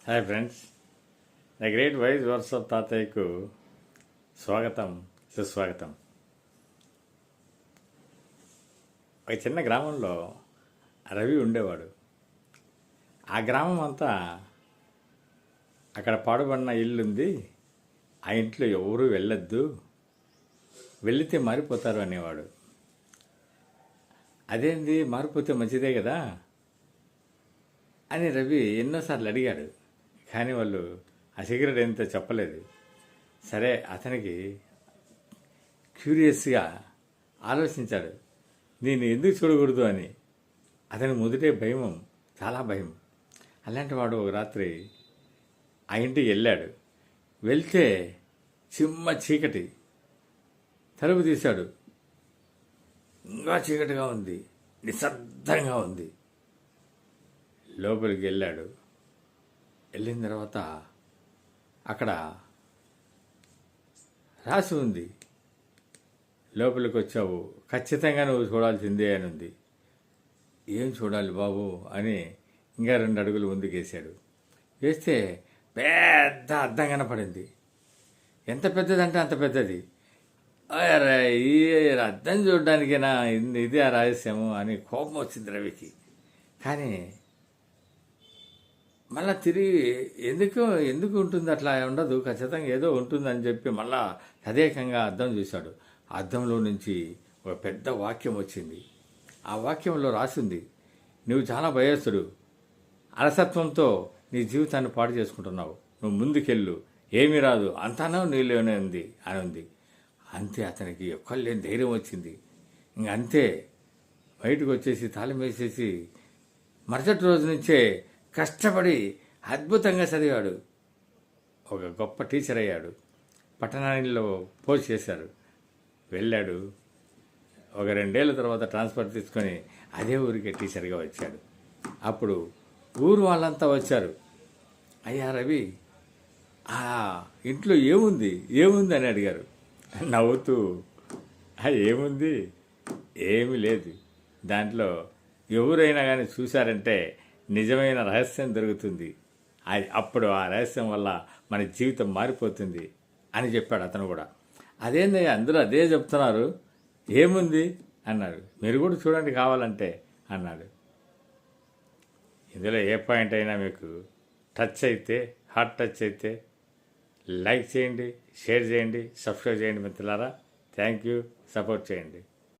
Hi friends, the great wise verse of తాతయ్యకు స్వాగతం, సుస్వాగతం. ఒక చిన్న గ్రామంలో రవి ఉండేవాడు. ఆ గ్రామం అంతా అక్కడ పాడుబడిన ఇల్లుంది, ఆ ఇంట్లో ఎవరూ వెళ్ళొద్దు, వెళితే మారిపోతారు అనేవాడు. అదేంది, మారిపోతే మంచిదే కదా అని రవి ఎన్నోసార్లు అడిగాడు. కానీ వాళ్ళు ఆ సిగరెట్ ఏంతో చెప్పలేదు. సరే, అతనికి క్యూరియస్గా ఆలోచించాడు, నేను ఎందుకు చూడకూడదు అని. అతని మొదటే భయం, చాలా భయం. అలాంటి వాడు ఒక రాత్రి ఆ ఇంటికి వెళ్ళాడు. వెళ్తే చిమ్మ చీకటి. తలుపు తీశాడు. ఇంకా చీకటిగా ఉంది, నిశ్శబ్దంగా ఉంది. లోపలికి వెళ్ళాడు. వెళ్ళిన తర్వాత అక్కడ రాసి ఉంది, లోపలికి వచ్చావు, ఖచ్చితంగా నువ్వు చూడాల్సిందే అని ఉంది. ఏం చూడాలి బాబు అని ఇంకా 2 అడుగులు ముందుకేసాడు. వేస్తే పెద్ద అద్దం కనపడింది. ఎంత పెద్దదంటే అంత పెద్దది. ఈ అద్దం చూడడానికేనా ఇదే రహస్యము అని కోపం వచ్చింది రవికి. కానీ మళ్ళా తిరిగి ఎందుకు ఉంటుంది, అట్లా ఉండదు, ఖచ్చితంగా ఏదో ఉంటుందని చెప్పి మళ్ళా తదేకంగా అద్దం చూశాడు. అద్దంలో నుంచి ఒక పెద్ద వాక్యం వచ్చింది. ఆ వాక్యంలో రాసింది, నువ్వు చాలా భయస్తుడు, అలసత్వంతో నీ జీవితాన్ని పాడు చేసుకుంటున్నావు, నువ్వు ముందుకెళ్ళు, ఏమీ రాదు, అంతానో నీలోనే ఉంది అని ఉంది. అంతే, అతనికి ఎక్కలేని ధైర్యం వచ్చింది. అంతే బయటకు వచ్చేసి తాళం వేసేసి మరుసటి రోజు నుంచే కష్టపడి అద్భుతంగా చదివాడు. ఒక గొప్ప టీచర్ అయ్యాడు. పట్టణాల్లో పోస్ట్ చేశారు. వెళ్ళాడు. ఒక 2 ఏళ్ళ తర్వాత ట్రాన్స్ఫర్ తీసుకొని అదే ఊరికి టీచర్గా వచ్చాడు. అప్పుడు ఊరు వాళ్ళంతా వచ్చారు. అయ్యా రవి, ఆ ఇంట్లో ఏముంది అని అడిగారు. నవ్వుతూ, ఏముంది, ఏమీ లేదు, దాంట్లో ఎవరైనా కానీ చూశారంటే నిజమైన రహస్యం దొరుకుతుంది, అప్పుడు ఆ రహస్యం వల్ల మన జీవితం మారిపోతుంది అని చెప్పాడు అతను కూడా. అదేందయ్యా, అందరూ అదే చెప్తున్నారు, ఏముంది అన్నాడు. మీరు కూడా చూడండి కావాలంటే అన్నాడు. ఇందులో ఏ పాయింట్ అయినా మీకు టచ్ అయితే, హార్ట్ టచ్ అయితే లైక్ చేయండి, షేర్ చేయండి, సబ్స్క్రైబ్ చేయండి మిత్రులారా. థ్యాంక్ యూ, సపోర్ట్ చేయండి.